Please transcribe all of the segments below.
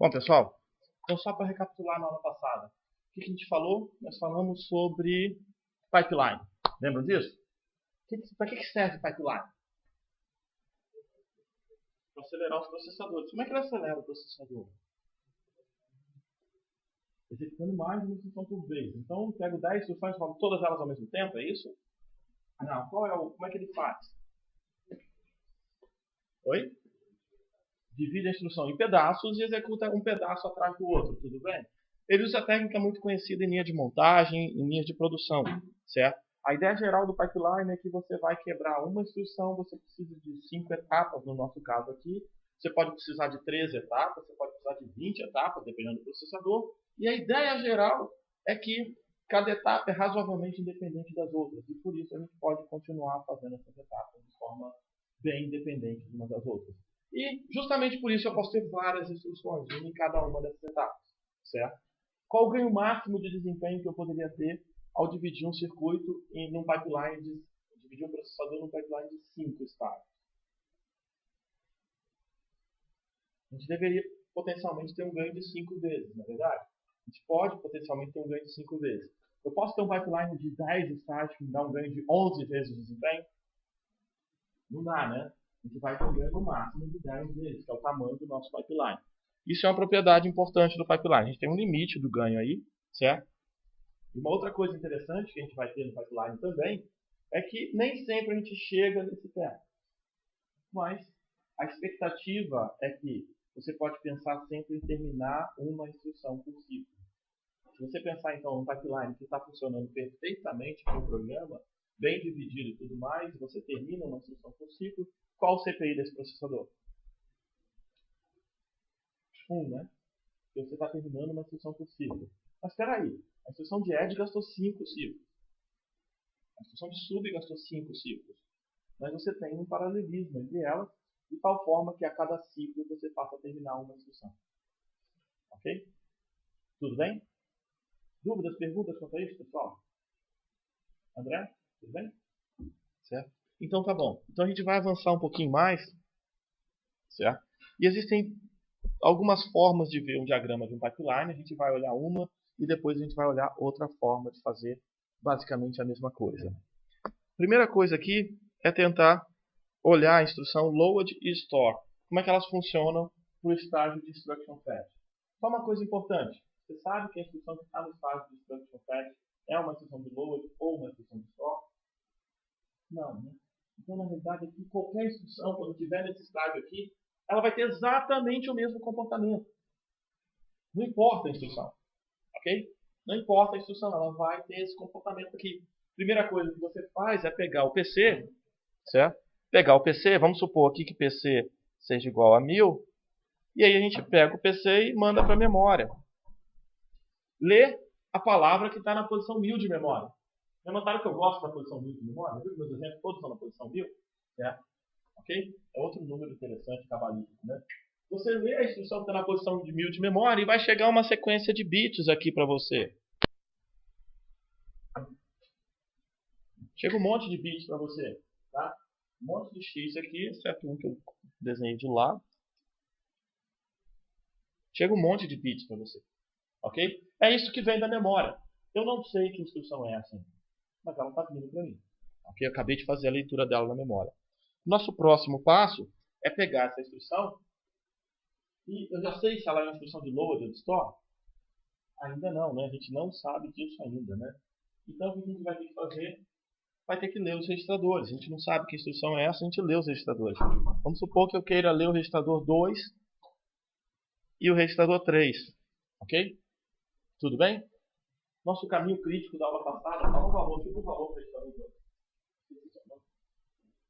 Bom, pessoal, então só para recapitular na aula passada, o que a gente falou? Nós falamos sobre pipeline. Lembram disso? Para que serve pipeline? Para acelerar os processadores. Como é que ele acelera o processador? Executando mais de uma instrução por vez. Então, eu pego 10 instruções e falo todas elas ao mesmo tempo, é isso? Não, como é que ele faz? Oi? Divide a instrução em pedaços e executa um pedaço atrás do outro, tudo bem? Ele usa a técnica muito conhecida em linha de montagem, em linha de produção, certo? A ideia geral do pipeline é que você vai quebrar uma instrução, você precisa de 5 etapas, no nosso caso aqui. Você pode precisar de 13 etapas, você pode precisar de 20 etapas, dependendo do processador. E a ideia geral é que cada etapa é razoavelmente independente das outras. E por isso a gente pode continuar fazendo essas etapas de forma bem independente umas das outras. E justamente por isso eu posso ter várias instruções, uma em cada uma dessas etapas, certo? Qual o ganho máximo de desempenho que eu poderia ter ao dividir um circuito num pipeline dividir um processador num pipeline de 5 estágios? A gente deveria potencialmente ter um ganho de 5 vezes, não é verdade? A gente pode potencialmente ter um ganho de 5 vezes. Eu posso ter um pipeline de 10 estágios que me dá um ganho de 11 vezes o desempenho? Não dá, né? A gente vai ter um ganho no máximo de 10 vezes, que é o tamanho do nosso pipeline. Isso é uma propriedade importante do pipeline. A gente tem um limite do ganho aí, certo? E uma outra coisa interessante que a gente vai ter no pipeline também é que nem sempre a gente chega nesse tempo. Mas a expectativa é que você pode pensar sempre em terminar uma instrução por ciclo. Se você pensar então num pipeline que está funcionando perfeitamente com o programa, bem dividido e tudo mais, você termina uma instrução por ciclo, qual o CPI desse processador? 1, né? Porque você está terminando uma instrução por ciclo. Mas espera aí, a instrução de add gastou 5 ciclos. A instrução de sub gastou 5 ciclos. Mas você tem um paralelismo entre elas, de tal forma que a cada ciclo você passa a terminar uma instrução. Ok? Tudo bem? Dúvidas, perguntas quanto a isso, pessoal? André? Tudo bem? Certo? Então tá bom. Então a gente vai avançar um pouquinho mais, certo? E existem algumas formas de ver um diagrama de um pipeline. A gente vai olhar uma e depois a gente vai olhar outra forma de fazer basicamente a mesma coisa. Primeira coisa aqui é tentar olhar a instrução load e store. Como é que elas funcionam para o estágio de instruction fetch. Só uma coisa importante. Você sabe que a instrução que está no estágio de instruction fetch é uma instrução de load ou uma instrução de store? Não, né? Então, na realidade, aqui, qualquer instrução, quando estiver nesse estágio aqui, ela vai ter exatamente o mesmo comportamento. Não importa a instrução. Ok? Não importa a instrução, ela vai ter esse comportamento aqui. Primeira coisa que você faz é pegar o PC, certo? Pegar o PC, vamos supor aqui que PC seja igual a 1000, e aí a gente pega o PC e manda para a memória. Lê a palavra que está na posição 1000 de memória. Notaram que eu gosto da posição 1000 de memória? Viu que meus exemplos todos estão na posição 1000? Certo? Ok? É outro número interessante, cabalístico, né? Você lê a instrução que está na posição de 1000 de memória e vai chegar uma sequência de bits aqui para você. Chega um monte de bits para você, tá? Um monte de X aqui, exceto um que eu desenhei de lado. Chega um monte de bits para você, ok? É isso que vem da memória. Eu não sei que instrução é essa, mas ela está vindo para mim. Ok? Eu acabei de fazer a leitura dela na memória. Nosso próximo passo é pegar essa instrução e eu já sei se ela é uma instrução de load ou de store. Ainda não, né? A gente não sabe disso ainda, né? Então o que a gente vai ter que fazer? Vai ter que ler os registradores. A gente não sabe que instrução é essa, a gente lê os registradores. Vamos supor que eu queira ler o registrador 2 e o registrador 3. Ok? Tudo bem? Nosso caminho crítico da aula passada, qual o valor? Fica o valor do registrador 2.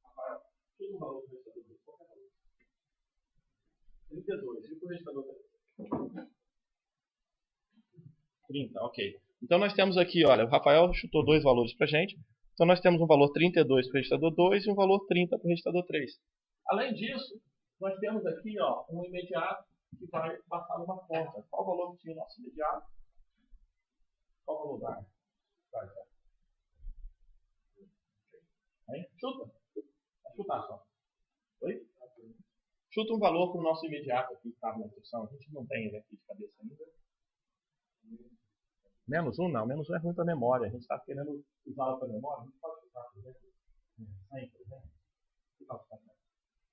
Rafael, fica o valor do registrador 2. Qual é o valor? 32. Fica o registrador 3. 30, ok. Então nós temos aqui, olha, o Rafael chutou dois valores para a gente. Então nós temos um valor 32 para o registrador 2 e um valor 30 para o registrador 3. Além disso, nós temos aqui ó, um imediato que vai passar numa conta. Qual o valor que tinha o nosso imediato? Qual o valor da? Vai. Hein? Chuta. Vai chutar só. Oi? Chuta um valor para o nosso imediato aqui que estava na instrução. A gente não tem ele aqui de cabeça ainda. Menos 1 não, menos 1 é ruim para a memória. A gente está querendo usá-la para a memória. A gente pode chutar, por exemplo, 100, por exemplo. Que tal chutar 100?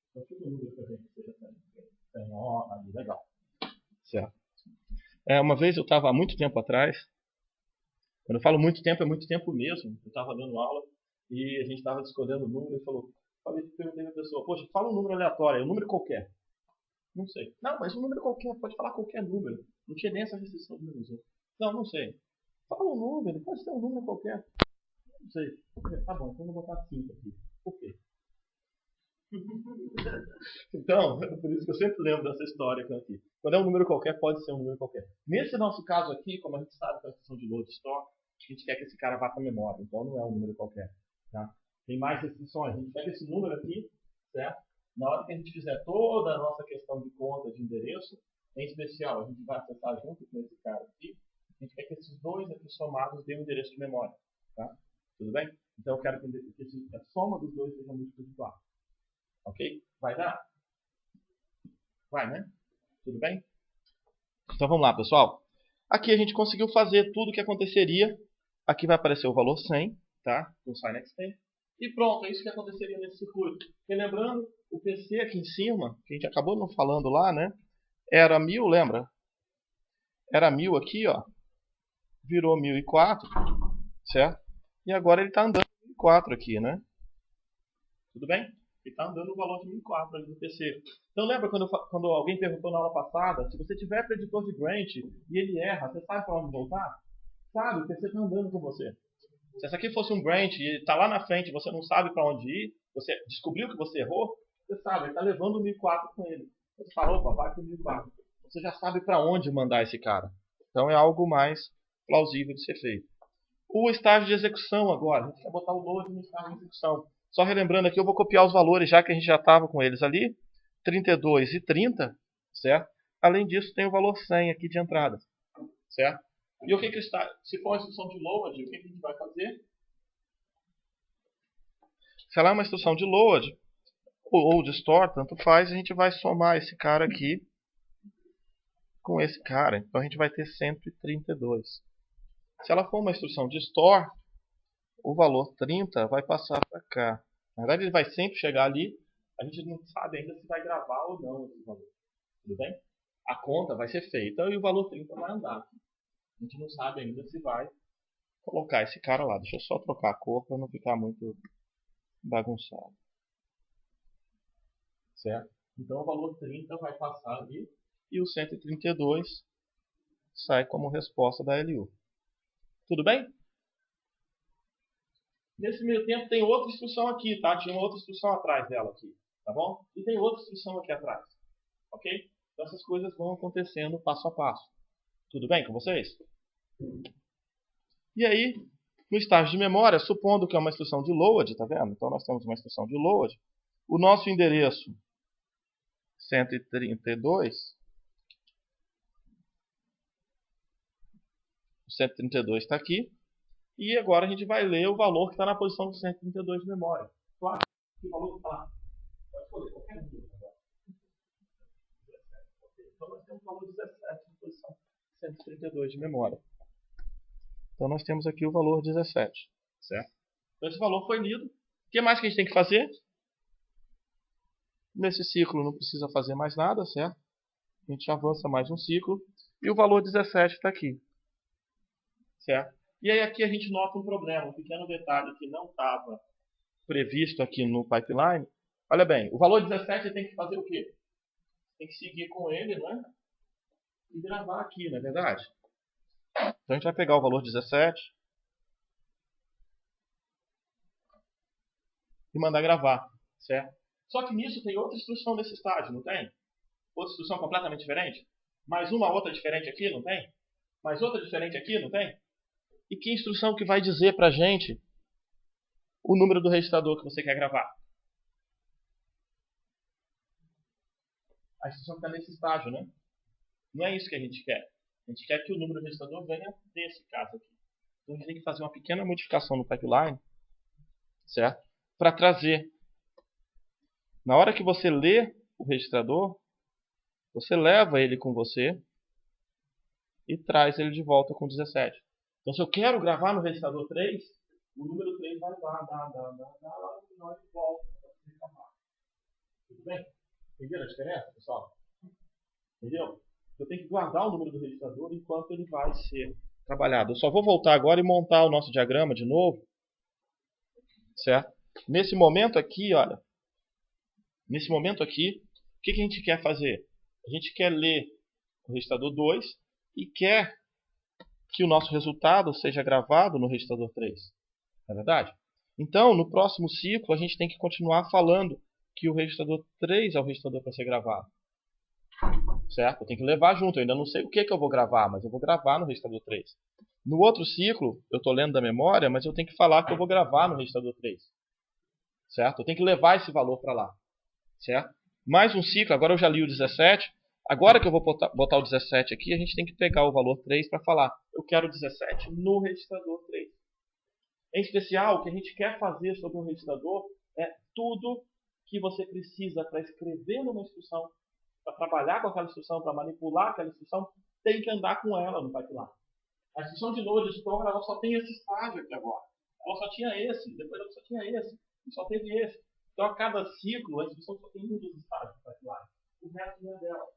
Então chuta um número para a gente que seja 100. 100, ó, ali, legal. Certo. Uma vez eu estava há muito tempo atrás, quando eu falo muito tempo, é muito tempo mesmo. Eu estava dando aula e a gente estava escolhendo o número e perguntei para a pessoa, poxa, fala um número aleatório, um número qualquer. Não sei. Não, mas um número qualquer, pode falar qualquer número. Não tinha nem essa restrição de números. Não sei. Fala um número, pode ser um número qualquer. Não sei. Tá bom, então eu vou botar 5 aqui. Por quê? Então, é por isso que eu sempre lembro dessa história aqui. Quando é um número qualquer, pode ser um número qualquer. Nesse nosso caso aqui, como a gente sabe que é a questão de load store, a gente quer que esse cara vá para a memória. Então não é um número qualquer. Tá? Tem mais restrições. A gente pega esse número aqui, certo? Na hora que a gente fizer toda a nossa questão de conta de endereço, em especial, a gente vai acessar junto com esse cara aqui. A gente quer que esses dois aqui somados dêem um endereço de memória. Tá? Tudo bem? Então eu quero que a soma dos dois seja múltiplo de 4. Ok? Vai dar? Vai, né? Tudo bem? Então vamos lá, pessoal. Aqui a gente conseguiu fazer tudo o que aconteceria. Aqui vai aparecer o valor 100, tá? Com sign extend. E pronto, é isso que aconteceria nesse circuito. E lembrando, o PC aqui em cima, que a gente acabou não falando lá, né? Era 1000, lembra? Era 1000 aqui, ó. Virou 1004, certo? E agora ele está andando 1004 aqui, né? Tudo bem? Ele está andando o valor de 1004 ali no PC. Então lembra quando alguém perguntou na aula passada, se você tiver preditor de branch e ele erra, você sabe para onde voltar? Sabe, o PC está andando com você. Se essa aqui fosse um branch e está lá na frente, você não sabe para onde ir, você descobriu que você errou, você sabe, ele está levando o 1004 com ele. Você fala, opa, vai com o 1004. Você já sabe para onde mandar esse cara. Então é algo mais plausível de ser feito. O estágio de execução agora, a gente vai botar o load no estágio de execução. Só relembrando aqui, eu vou copiar os valores, já que a gente já estava com eles ali, 32 e 30, certo? Além disso, tem o valor 100 aqui de entrada, certo? E o que está, se for uma instrução de load, o que a gente vai fazer? Se ela é uma instrução de load ou de store, tanto faz, a gente vai somar esse cara aqui com esse cara. Então a gente vai ter 132. Se ela for uma instrução de store, o valor 30 vai passar para cá. Na verdade, ele vai sempre chegar ali. A gente não sabe ainda se vai gravar ou não esse valor. Tudo bem? A conta vai ser feita e o valor 30 vai andar. A gente não sabe ainda se vai colocar esse cara lá. Deixa eu só trocar a cor para não ficar muito bagunçado. Certo? Então o valor 30 vai passar ali e o 132 sai como resposta da LU. Tudo bem? Nesse meio tempo tem outra instrução aqui, tá? Tinha uma outra instrução atrás dela aqui, tá bom? E tem outra instrução aqui atrás, ok? Então essas coisas vão acontecendo passo a passo. Tudo bem com vocês? E aí, no estágio de memória, supondo que é uma instrução de load, tá vendo? Então nós temos uma instrução de load. O nosso endereço 132, o 132 está aqui. E agora a gente vai ler o valor que está na posição do 132 de memória. Claro, que valor está lá? Pode escolher qualquer número agora. 17. Então nós temos o valor 17 na posição 132 de memória. Então nós temos aqui o valor 17. Certo? Então esse valor foi lido. O que mais que a gente tem que fazer? Nesse ciclo não precisa fazer mais nada, certo? A gente avança mais um ciclo. E o valor 17 está aqui. Certo? E aí aqui a gente nota um problema, um pequeno detalhe que não estava previsto aqui no pipeline. Olha bem, o valor 17 tem que fazer o quê? Tem que seguir com ele, né? E gravar aqui, não é verdade? Então a gente vai pegar o valor 17 e mandar gravar, certo? Só que nisso tem outra instrução nesse estágio, não tem? Outra instrução completamente diferente? Mais uma outra diferente aqui, não tem? Mais outra diferente aqui, não tem? E que instrução que vai dizer pra gente o número do registrador que você quer gravar? A instrução está nesse estágio, né? Não é isso que a gente quer. A gente quer que o número do registrador venha desse caso aqui. Então a gente tem que fazer uma pequena modificação no pipeline, certo? Para trazer. Na hora que você lê o registrador, você leva ele com você e traz ele de volta com 17. Então, se eu quero gravar no registrador 3, o número 3 vai lá no final de volta. Tudo bem? Entenderam a diferença, pessoal? Entendeu? Eu tenho que guardar o número do registrador enquanto ele vai ser trabalhado. Eu só vou voltar agora e montar o nosso diagrama de novo. Certo? Nesse momento aqui, olha. Nesse momento aqui, o que a gente quer fazer? A gente quer ler o registrador 2 e quer que o nosso resultado seja gravado no registrador 3. Não é verdade? Então, no próximo ciclo, a gente tem que continuar falando que o registrador 3 é o registrador para ser gravado. Certo? Eu tenho que levar junto. Eu ainda não sei o que eu vou gravar, mas eu vou gravar no registrador 3. No outro ciclo, eu estou lendo da memória, mas eu tenho que falar que eu vou gravar no registrador 3. Certo? Eu tenho que levar esse valor para lá. Certo? Mais um ciclo, agora eu já li o 17. Agora que eu vou botar o 17 aqui, a gente tem que pegar o valor 3 para falar. Eu quero o 17 no registrador 3. Em especial, o que a gente quer fazer sobre um registrador é tudo que você precisa para escrever numa instrução, para trabalhar com aquela instrução, para manipular aquela instrução, tem que andar com ela no pipeline. A instrução de load store, ela só tem esse estágio aqui agora. Ela só tinha esse, depois ela só tinha esse, e só teve esse. Então, a cada ciclo, a instrução só tem um dos estágios do pipeline. O resto não é dela.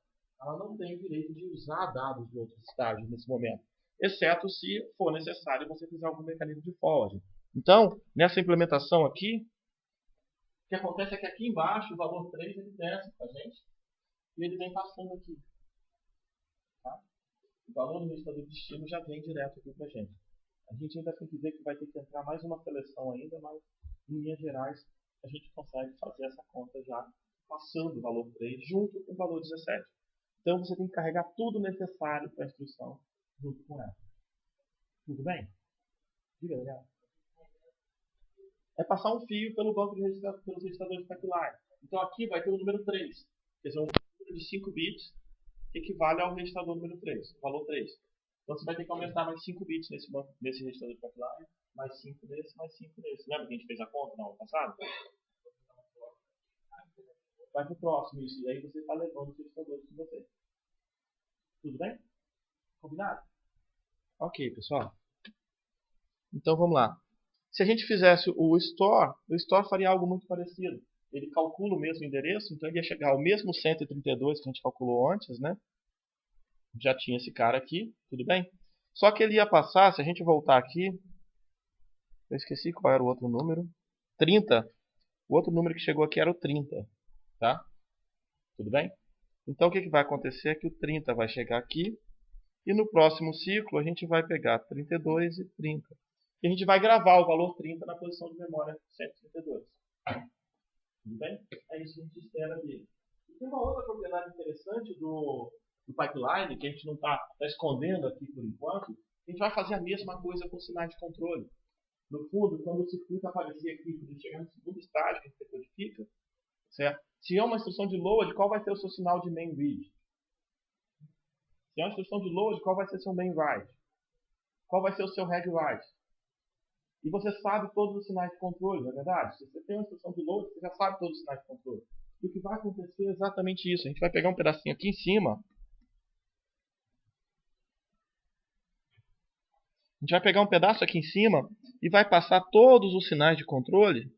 Ela não tem o direito de usar dados de outros estágios nesse momento, exceto se for necessário você fizer algum mecanismo de forwarding. Então, nessa implementação aqui, o que acontece é que aqui embaixo, o valor 3 ele desce para a gente, e ele vem passando aqui. Tá? O valor do registrador de destino já vem direto aqui para a gente. A gente ainda tem que ver que vai ter que entrar mais uma seleção ainda, mas em linhas gerais a gente consegue fazer essa conta já passando o valor 3 junto com o valor 17. Então você tem que carregar tudo necessário para a instrução junto com ela. Tudo bem? Diga, Daniel. É passar um fio pelo banco de pelos registradores de pipeline. Então aqui vai ter o número 3. Quer dizer, um número de 5 bits que equivale ao registrador número 3, o valor 3. Então você vai ter que aumentar mais 5 bits nesse registrador de pipeline, mais 5 nesse, mais 5 nesse. Lembra que a gente fez a conta no ano passado? Vai para o próximo isso, e aí você está levando os registradores com você. Tudo bem? Combinado? Ok, pessoal. Então vamos lá. Se a gente fizesse o store faria algo muito parecido. Ele calcula o mesmo endereço, então ele ia chegar ao mesmo 132 que a gente calculou antes, né? Já tinha esse cara aqui, tudo bem? Só que ele ia passar, se a gente voltar aqui, eu esqueci qual era o outro número, 30. O outro número que chegou aqui era o 30, tá? Tudo bem? Então o que vai acontecer é que o 30 vai chegar aqui, e no próximo ciclo a gente vai pegar 32 e 30. E a gente vai gravar o valor 30 na posição de memória 132. Tudo bem? É isso que a gente espera dele. E tem uma outra propriedade interessante do pipeline, que a gente não está escondendo aqui por enquanto. A gente vai fazer a mesma coisa com sinais de controle. No fundo, quando o circuito aparecer aqui, quando ele chegar no segundo estágio que a gente decodifica, certo? Se é uma instrução de load, qual vai ser o seu sinal de main read? Se é uma instrução de load, qual vai ser o seu main write? Qual vai ser o seu head write? E você sabe todos os sinais de controle, não é verdade? Se você tem uma instrução de load, você já sabe todos os sinais de controle. E o que vai acontecer é exatamente isso. A gente vai pegar um pedacinho aqui em cima. A gente vai pegar um pedaço aqui em cima e vai passar todos os sinais de controle.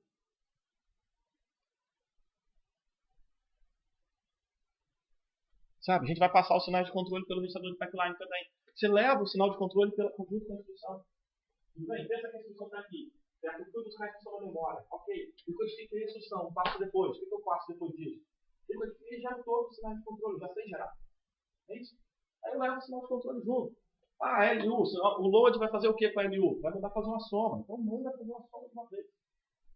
Sabe? A gente vai passar os sinais de controle pelo registrador de pipeline também. Você leva o sinal de controle pelo conjunto da instrução. Tudo bem? Pensa que a instrução está aqui. Certo? Eu fui buscar a instrução na memória. Ok. Decodifiquei a instrução. Passo depois. O que eu faço depois disso? Decodifiquei já todos os sinais de controle. Já sei gerar. É isso? Aí eu levo o sinal de controle junto. Ah, LU. O load vai fazer o que com a LU? Vai mandar fazer uma soma. Então manda fazer uma soma de uma vez.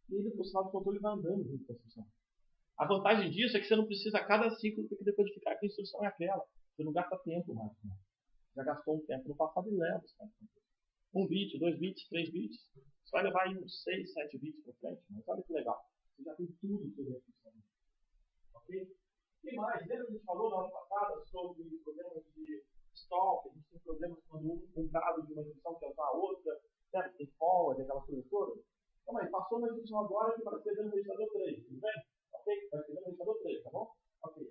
E aí o sinal de controle vai andando junto com a instrução. A vantagem disso é que você não precisa a cada ciclo ter que decodificar que a instrução é aquela. Você não gasta tempo mais. Né? Já gastou um tempo no passado e leva. Sabe? 1 bit, 2 bits, 3 bits. Você vai levar aí uns 6, 7 bits para frente. Mas olha que legal. Você já tem tudo sobre a instrução. Ok? O que mais? Lembra que a gente falou na aula passada sobre problemas de stalk? A gente tem problemas quando um dado de uma instrução quer usar a outra. Certo? Tem forward, aquelas coisas todas. Então, aí, passou uma instrução agora que vai escrever no registrador 3. Tudo bem? Ok? Vai escrever no registrador 3, tá bom? Ok.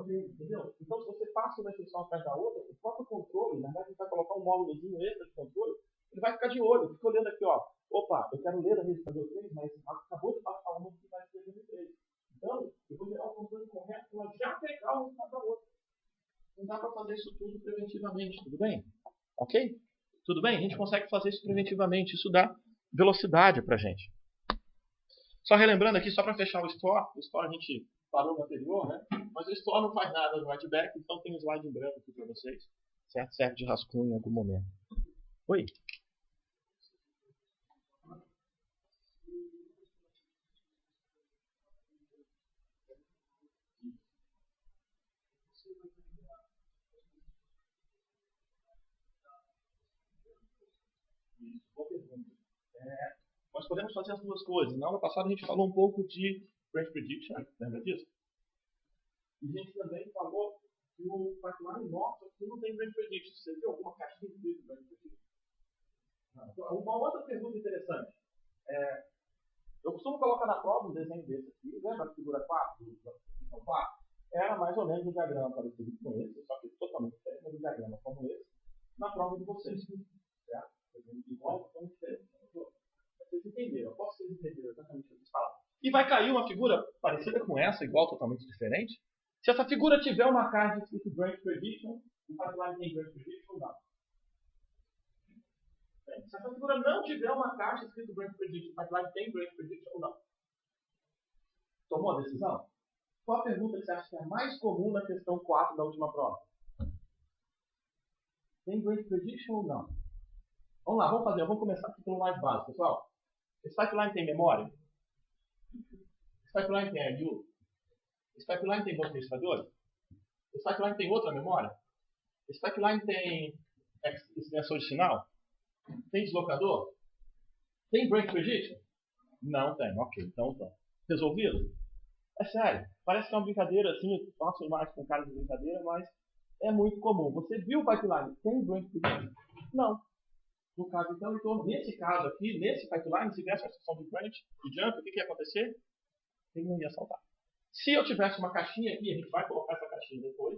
Entendeu? Então, se você passa uma instrução atrás da outra, o próprio controle, na verdade, ele vai colocar um módulozinho extra de controle, ele vai ficar de olho, fica olhando aqui, ó. Opa, eu quero ler a registrador 3, mas acabou de passar uma que vai escrever no 3. Então, eu vou gerar o controle correto para já pegar o resultado da outra. Não dá para fazer isso tudo preventivamente, tudo bem? Ok? Tudo bem? A gente consegue fazer isso preventivamente, isso dá velocidade para a gente. Só relembrando aqui, só para fechar o store a gente parou no anterior, né? Mas o store não faz nada no whiteback, então tem um slide em branco aqui para vocês, certo? Serve de rascunho em algum momento. Oi? Boa pergunta. Nós podemos fazer as duas coisas. Na aula passada a gente falou um pouco de branch prediction, lembra disso? E a gente também falou que o pipeline nosso aqui não tem branch prediction. Você viu alguma caixinha de branch prediction? Não. Uma outra pergunta interessante. Eu costumo colocar na prova um desenho desse aqui, lembra a figura 4, da função 4? Era mais ou menos um diagrama parecido com esse, só que totalmente diferente, mas um diagrama como esse, na prova de vocês. Certo? Igual, totalmente diferente. Vocês entenderam, eu posso que vocês entenderam exatamente o que eu falo. E vai cair uma figura parecida com essa, igual, totalmente diferente. Se essa figura tiver uma caixa escrito branch prediction, o pipeline tem branch prediction ou não? Bem, se essa figura não tiver uma caixa escrito branch prediction, o pipeline tem branch prediction ou não? Tomou a decisão? Qual a pergunta que você acha que é a mais comum na questão 4 da última prova? Tem branch prediction ou não? Vamos lá, vamos começar aqui pelo mais básico, pessoal. Esse pipeline tem memória? Esse pipeline tem IU? Esse pipeline tem bons registradores? Esse pipeline tem outra memória? Esse pipeline tem extensor de sinal? Tem deslocador? Tem branch prediction? Não tem, ok, então tá. Resolvido? É sério, parece que é uma brincadeira assim, eu faço mais com cara de brincadeira, mas é muito comum. Você viu o pipeline? Tem branch prediction? Não. No caso, então, nesse caso aqui, nesse pipeline, se tivesse a instrução de branch, de jump, o que ia acontecer? Ele não ia saltar. Se eu tivesse uma caixinha aqui, a gente vai colocar essa caixinha depois.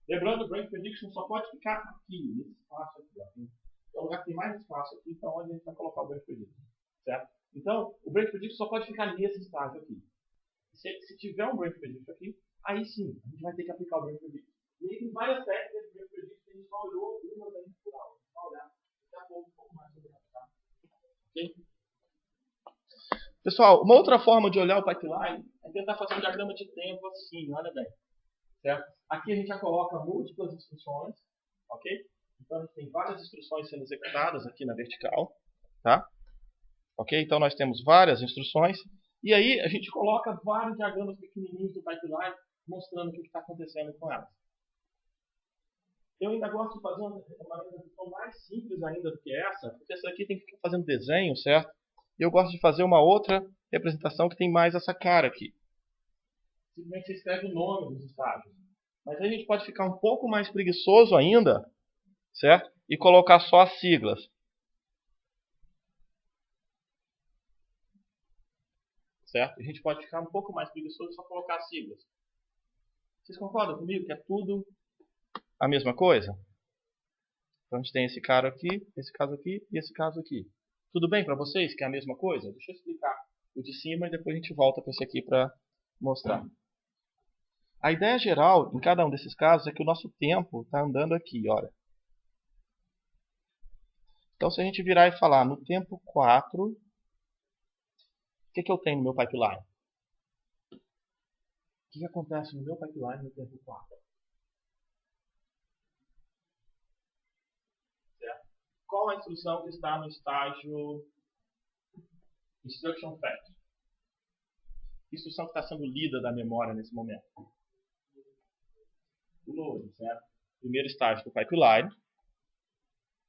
Lembrando, o branch prediction só pode ficar aqui, nesse espaço aqui. Ó. É o lugar que tem mais espaço aqui, então onde a gente vai colocar o branch prediction. Certo? Então, o branch prediction só pode ficar nesse estágio aqui. Se tiver um branch prediction aqui, aí sim, a gente vai ter que aplicar o branch prediction. E aí tem várias técnicas de branch prediction que a gente só olhou uma vez por aula. Vamos olhar daqui a pouco um pouco mais sobre ela, tá? Ok? Pessoal, uma outra forma de olhar o pipeline é tentar fazer um diagrama de tempo assim, olha bem. Certo? Aqui a gente já coloca múltiplas instruções, ok? Então a gente tem várias instruções sendo executadas aqui na vertical, tá? Ok? Então nós temos várias instruções e aí a gente coloca vários diagramas pequenininhos do pipeline mostrando o que está acontecendo com elas. Eu ainda gosto de fazer uma representação mais simples ainda do que essa, porque essa aqui tem que ficar fazendo desenho, certo? E eu gosto de fazer uma outra representação que tem mais essa cara aqui. Simplesmente você escreve o nome dos estágios. Mas aí a gente pode ficar um pouco mais preguiçoso ainda, certo? E colocar só as siglas. Certo? A gente pode ficar um pouco mais preguiçoso e só colocar as siglas. Vocês concordam comigo que é tudo a mesma coisa? Então a gente tem esse cara aqui, esse caso aqui e esse caso aqui. Tudo bem para vocês que é a mesma coisa? Deixa eu explicar o de cima e depois a gente volta para esse aqui para mostrar. A ideia geral em cada um desses casos é que o nosso tempo está andando aqui, olha. Então se a gente virar e falar no tempo 4, o que eu tenho no meu pipeline? O que acontece no meu pipeline no tempo 4? Certo? Qual a instrução que está no estágio Instruction Fetch? Que instrução que está sendo lida da memória nesse momento? O load, certo? Primeiro estágio do pipeline.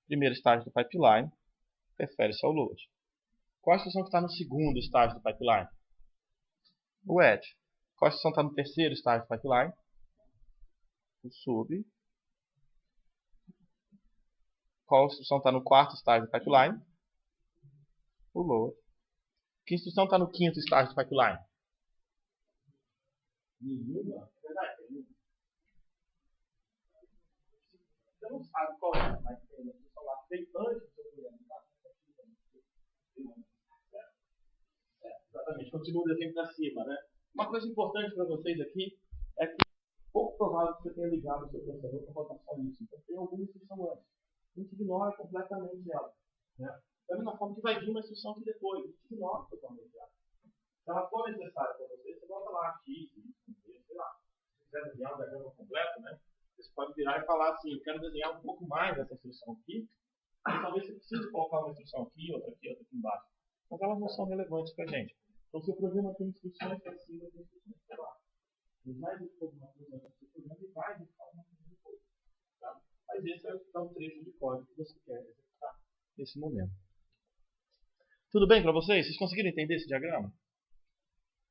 Primeiro estágio do pipeline refere-se ao load. Qual a instrução que está no segundo estágio do pipeline? O add. Qual a instrução que está no terceiro estágio do pipeline? O sub. Qual a instrução está no quarto estágio do pipeline? O load. Que instrução está no quinto estágio do pipeline? Nenhuma. É verdade, nenhuma. você não sabe qual é, mas tem uma instrução lá que veio antes do seu programa. Exatamente, continua o desenho para cima, né? Uma coisa importante para vocês aqui é que pouco provável que você tenha ligado o seu processador para botar só isso. Então tem alguma instrução antes. A gente ignora completamente ela. Né? Da mesma forma que vai vir uma instrução aqui depois. A gente ignora totalmente ela. Se ela for necessária para você, você bota lá X, sei lá. Se quiser desenhar um diagrama completo, né? Você pode virar e falar assim, eu quero desenhar um pouco mais dessa instrução aqui. E talvez você precise colocar uma instrução aqui, outra aqui embaixo. Mas elas não são relevantes para a gente. Então, se o programa tem instruções para cima, tem instruções para baixo. Ele vai executar uma coisa no seu programa e vai executar uma coisa depois. Tá? Mas esse é o trecho de código que você quer executar nesse momento. Tudo bem para vocês? Vocês conseguiram entender esse diagrama?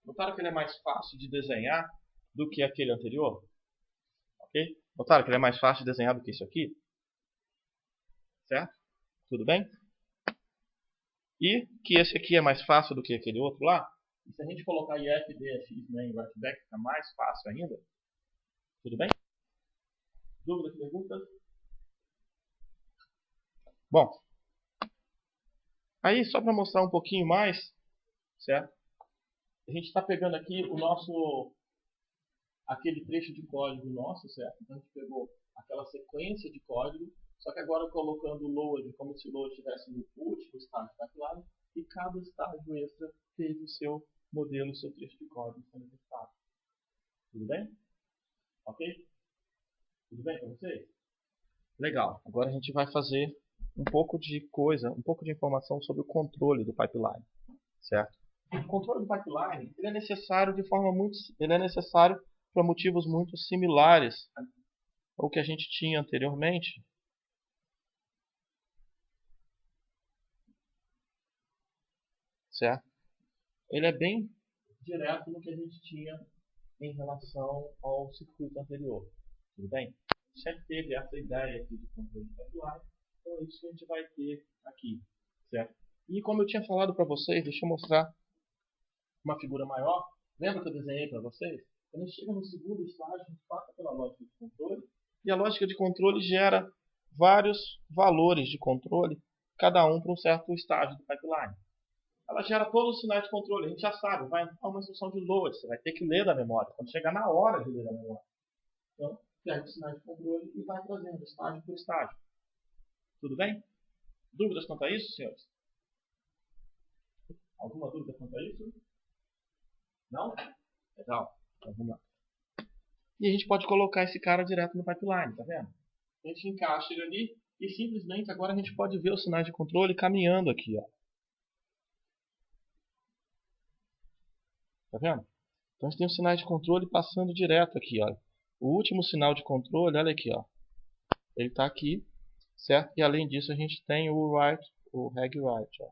Notaram que ele é mais fácil de desenhar do que aquele anterior? Ok? Notaram que ele é mais fácil de desenhar do que isso aqui? Certo? Tudo bem? E que esse aqui é mais fácil do que aquele outro lá? E se a gente colocar if, dfx, né, em writeback, fica mais fácil ainda? Tudo bem? Dúvidas, perguntas? Bom, aí só para mostrar um pouquinho mais, certo? A gente está pegando aqui aquele trecho de código nosso, certo? Então a gente pegou aquela sequência de código, só que agora colocando o load como se o load estivesse no último estágio da pipeline, e cada estágio extra teve o seu modelo, o seu trecho de código sendo executado. Tudo bem? Ok? Tudo bem para vocês? Legal. Agora a gente vai fazer um pouco de informação sobre o controle do pipeline, certo? O controle do pipeline, ele é necessário para motivos muito similares ao que a gente tinha anteriormente. Certo? Ele é bem direto no que a gente tinha em relação ao circuito anterior. Tudo bem? Sempre teve essa ideia aqui de controle de pipeline, então é isso que a gente vai ter aqui, certo? E como eu tinha falado para vocês, deixa eu mostrar uma figura maior. Lembra que eu desenhei para vocês? Quando a gente chega no segundo estágio, a gente passa pela lógica de controle, e a lógica de controle gera vários valores de controle, cada um para um certo estágio do pipeline. Ela gera todos os sinais de controle. A gente já sabe, vai entrar uma instrução de load, você vai ter que ler da memória, quando chegar na hora de ler da memória. Então, pega os sinais de controle e vai trazendo estágio por estágio. Tudo bem? Dúvidas quanto a isso, senhores? Alguma dúvida quanto a isso? Não? Legal. Então vamos lá. E a gente pode colocar esse cara direto no pipeline, tá vendo? A gente encaixa ele ali e simplesmente agora a gente pode ver os sinais de controle caminhando aqui, ó. Tá vendo? Então a gente tem os sinais de controle passando direto aqui, ó. O último sinal de controle, olha aqui, ó. Ele está aqui, certo? E além disso a gente tem o write, o reg write, ó.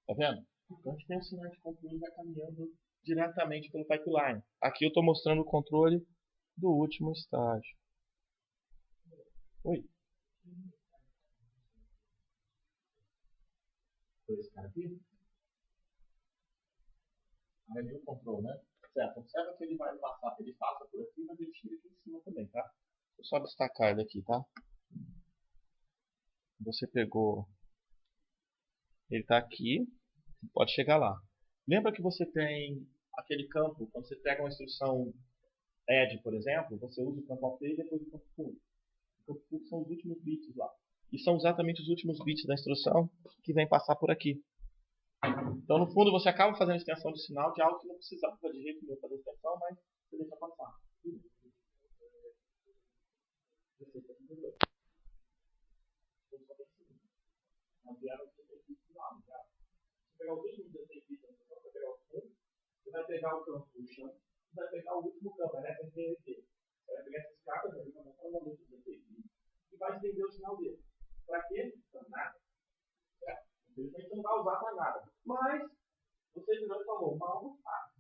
Tá vendo? Então a gente tem o sinal de controle já caminhando diretamente pelo pipeline. Aqui eu estou mostrando o controle do último estágio. Oi? Foi esse cara aqui? Aí o control, né? Certo. Observa que ele vai passar, ele passa por aqui, mas ele chega aqui em cima também, tá? Vou só destacar ele aqui, tá? Você pegou... Ele está aqui, pode chegar lá. Lembra que você tem aquele campo, quando você pega uma instrução add, por exemplo, você usa o campo AT e depois o campo full. O campo full são os últimos bits lá. E são exatamente os últimos bits da instrução que vem passar por aqui. Então, no fundo, você acaba fazendo extensão de sinal de algo que não precisava de jeito nenhum fazer extensão, mas você deixa passar. Você pegar os últimos 16 bits da instrução, você vai pegar o full, você vai pegar o campo do chão, você vai pegar o último campo, né? Você vai pegar essas cartas, vai montar uma luz de 16 bits e vai estender o sinal dele. Para quê? Para nada. Certo? Infelizmente não vai usar para nada. Mas, você virou e falou, mal não faz.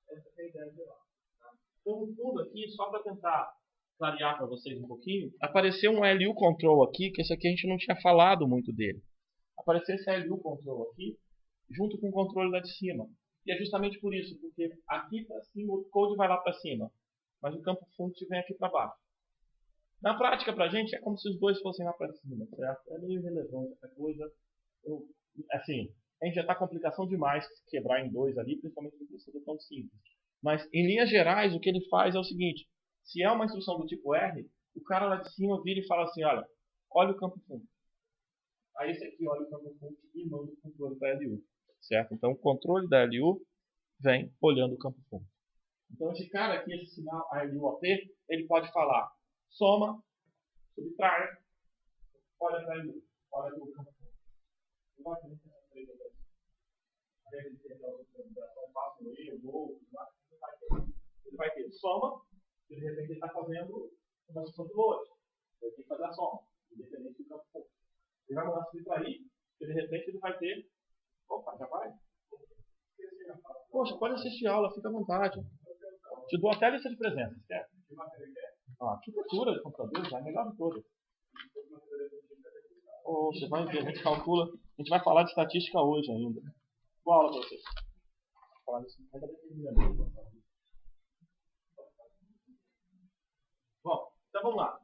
Essa é a ideia geral. Tá? Então, no fundo aqui, só para tentar clarear para vocês um pouquinho, apareceu um LU Control aqui, que esse aqui a gente não tinha falado muito dele. Apareceu esse LU Control aqui, junto com o controle lá de cima. E é justamente por isso, porque aqui para cima o code vai lá para cima. mas o campo funct vem aqui para baixo. Na prática, para a gente, é como se os dois fossem lá para cima, certo? É meio irrelevante essa coisa. Assim, a gente já está complicação demais quebrar em dois ali, principalmente no processador tão simples. Mas, em linhas gerais, o que ele faz é o seguinte. Se é uma instrução do tipo R, o cara lá de cima vira e fala assim, olha o campo funct. Aí esse aqui olha o campo funct e manda o controle para a LU. Certo? Então, o controle da LU vem olhando o campo funct. Então, esse cara aqui, esse sinal ALUOP, ele pode falar soma, subtrai, olha para LU, olha para o campo funct. Não vai ter essa três operações. Às vezes ele tem a operação fácil, ele vai ter soma, que de repente ele está fazendo uma instrução de load. Ele tem que fazer a soma, independente do campo funct. Ele vai mandar subtrair, que de repente ele vai ter. Opa, já vai? Poxa, pode assistir a aula, fica à vontade. Te dou até a lista de presença, quer? Arquitetura de computador já é a melhor de todas. Você vai ver, a gente calcula. A gente vai falar de estatística hoje ainda. Boa aula para vocês. Falar disso. Bom, então vamos lá.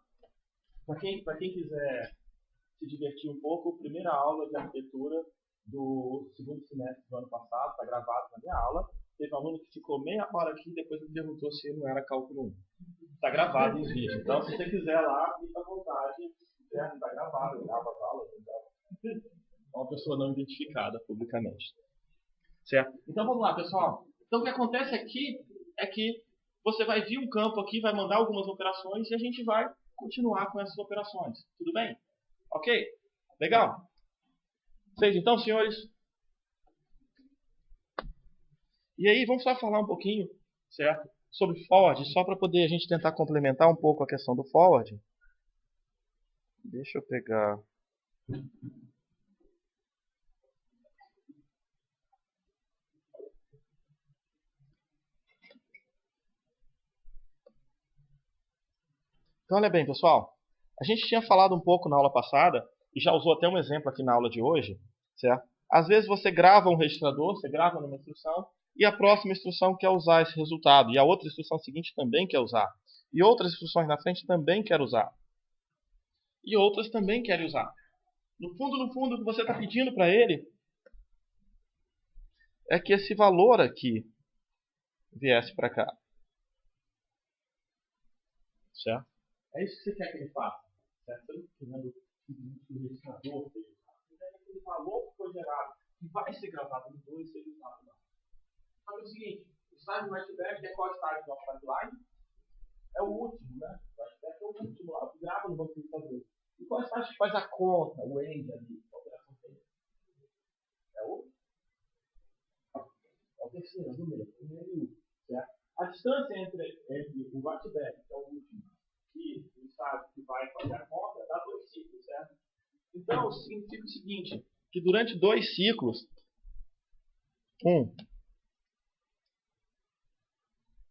Para quem quiser se divertir um pouco, primeira aula de arquitetura do segundo semestre do ano passado, está gravado na minha aula. Teve um aluno que ficou meia hora aqui e depois me perguntou se não era cálculo 1. Está gravado em vídeo. Então, se você quiser lá, fica à vontade. Está gravado, grava as aulas. É uma pessoa não identificada publicamente. Certo? Então, vamos lá, pessoal. Então, o que acontece aqui é que você vai vir um campo aqui, vai mandar algumas operações e a gente vai continuar com essas operações. Tudo bem? Ok? Legal? Vocês então, senhores? E aí, vamos só falar um pouquinho, certo? Sobre forward, só para poder a gente tentar complementar um pouco a questão do forward. Deixa eu pegar... Então, olha bem, pessoal. A gente tinha falado um pouco na aula passada, e já usou até um exemplo aqui na aula de hoje, certo? Às vezes você grava um registrador, você grava numa instrução, e a próxima instrução quer usar esse resultado, e a outra instrução seguinte também quer usar. E outras instruções na frente também quer usar. E outras também querem usar. No fundo, o que você está pedindo para ele é que esse valor aqui viesse para cá. Certo? É isso que você quer que ele faça. Certo? Você não está querendo que o registrador seja usado. Você quer que aquele valor que foi gerado, que vai ser gravado no 2, seja usado lá. Só que é o seguinte, o slide do writeback é qual estágio do nosso pipeline? É o último, né? O writeback é o último lá, que grava no banco de computador. E qual estágio que faz a conta, o end ali, a operação tem? É o terceiro, é o número, o NU, certo? A distância entre o writeback, que é o último, e o estágio que vai fazer a conta, dá 2 ciclos, certo? Então, significa o seguinte, que durante 2 ciclos,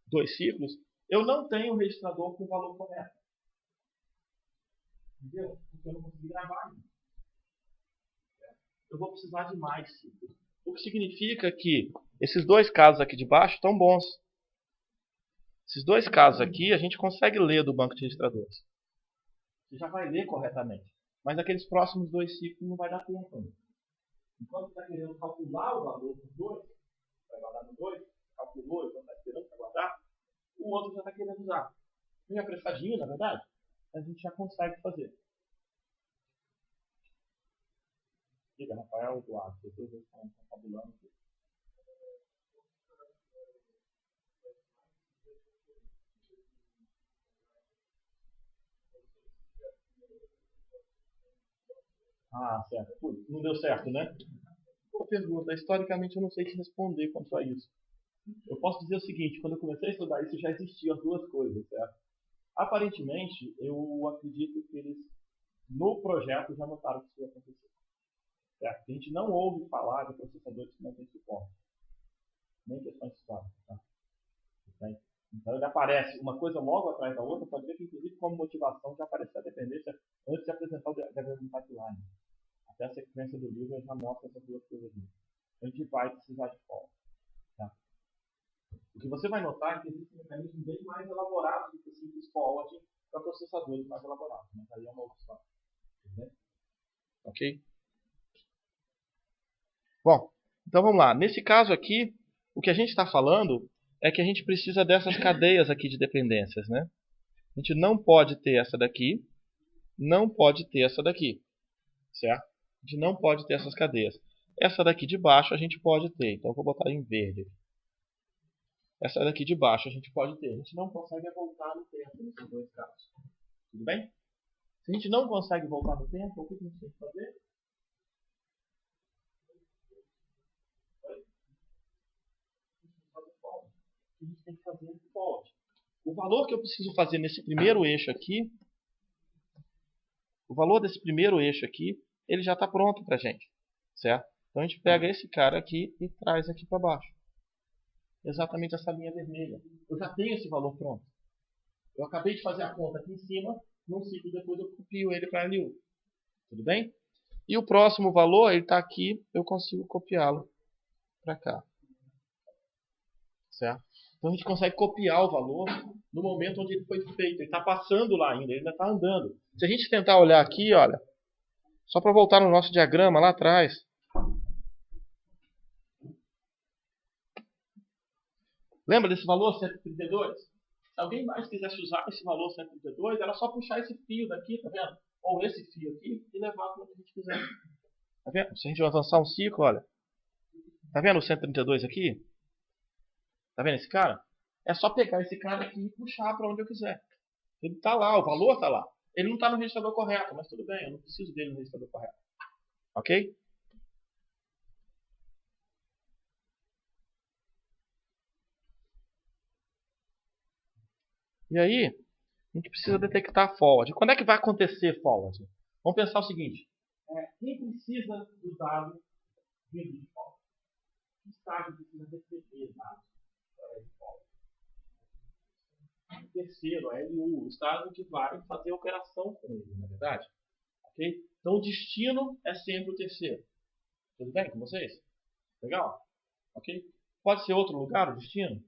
2 ciclos, eu não tenho o registrador com o valor correto. Entendeu? Porque eu não consegui gravar ainda. Eu vou precisar de mais ciclos. O que significa que esses 2 casos aqui de baixo estão bons. Esses 2 casos aqui a gente consegue ler do banco de registradores. Você já vai ler corretamente. Mas aqueles próximos 2 ciclos não vai dar tempo ainda. Enquanto você está querendo calcular o valor dos 2, vai guardar no 2, calculou, então está esperando para guardar, o outro já está querendo usar. Meio apressadinho, na verdade, a gente já consegue fazer. Diga, Rafael Eduardo, depois eles estão confabulando aqui. Certo. Putz, não deu certo, né? Boa pergunta. Historicamente, eu não sei te responder quanto a isso. Eu posso dizer o seguinte, quando eu comecei a estudar isso, já existiam as duas coisas, certo? Aparentemente, eu acredito que eles, no projeto, já notaram que isso ia acontecer. Certo? A gente não ouve falar de processadores que não têm suporte. Nem questões históricas. Tá? Então ele aparece uma coisa logo atrás da outra, pode ver que inclusive como motivação já apareceu a dependência antes de apresentar o diagrama do pipeline. Até a sequência do livro já mostra essas duas coisas aqui. A gente vai precisar de fora. Tá? O que você vai notar é que existem mecanismos bem mais elaborados do que simples forward para processadores mais elaborados. Mas aí é uma outra história. Entendeu? Ok? Bom, então vamos lá. Nesse caso aqui, o que a gente está falando é que a gente precisa dessas cadeias aqui de dependências, né? A gente não pode ter essa daqui, não pode ter essa daqui, certo? A gente não pode ter essas cadeias. Essa daqui de baixo a gente pode ter, então eu vou botar em verde. Essa daqui de baixo a gente pode ter. A gente não consegue voltar no tempo nesses dois casos. Tudo bem? Se a gente não consegue voltar no tempo, o que a gente tem que fazer? A gente tem que fazer forward. O valor que eu preciso fazer nesse primeiro eixo aqui, o valor desse primeiro eixo aqui, ele já está pronto para a gente, certo? Então a gente pega esse cara aqui e traz aqui para baixo. Exatamente essa linha vermelha. Eu já tenho esse valor pronto. Eu acabei de fazer a conta aqui em cima, num ciclo depois eu copio ele para LU. Tudo bem? E o próximo valor, ele está aqui, eu consigo copiá-lo para cá. Certo? Então a gente consegue copiar o valor no momento onde ele foi feito. Ele está passando lá ainda, ele ainda está andando. Se a gente tentar olhar aqui, olha, só para voltar no nosso diagrama lá atrás. Lembra desse valor 132? Se alguém mais quisesse usar esse valor 132, era só puxar esse fio daqui, tá vendo? Ou esse fio aqui e levar para onde a gente quiser. Tá vendo? Se a gente avançar um ciclo, olha. Tá vendo o 132 aqui? Tá vendo esse cara? É só pegar esse cara aqui e puxar para onde eu quiser. Ele está lá, o valor está lá. Ele não está no registrador correto, mas tudo bem, eu não preciso dele no registrador correto. Ok? E aí, a gente precisa detectar forward. Quando é que vai acontecer forward? Vamos pensar o seguinte. Quem precisa do dado vindo de forward? Que estágio precisa receber dados de forward? O terceiro, a LU, o estágio que vai fazer a operação com ele, na verdade. Okay? Então, o destino é sempre o terceiro. Tudo bem com vocês? Legal? Ok? Pode ser outro lugar o destino?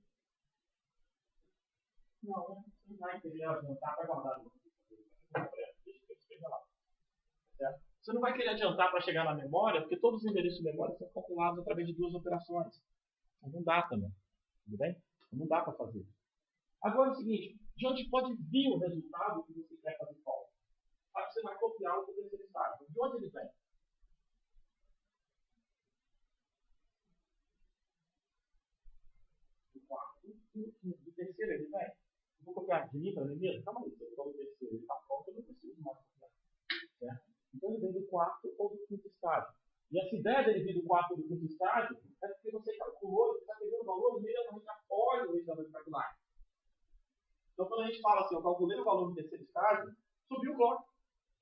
Não, você não vai querer adiantar para guardar no certo? Você não vai querer adiantar para chegar na memória, porque todos os endereços de memória são calculados através de duas operações. Então não dá também. Tudo bem? Não dá para fazer. Agora é o seguinte, de onde pode vir o resultado que você quer fazer falta? Aí você vai copiar o terceiro estágio. De onde ele vem? Do quarto. Do terceiro ele vem? Eu vou copiar de mim para mim mesmo? Calma aí, se eu estou no terceiro, ele está pronto, eu não preciso mais copiar. Certo? Então ele vem do quarto ou do quinto estágio. E essa ideia dele vir do quarto ou do quinto estágio é porque você calculou, você está pegando o valor imediatamente após o registrador de pipeline. Então quando a gente fala assim, eu calculei o valor do terceiro estágio, subiu o clock.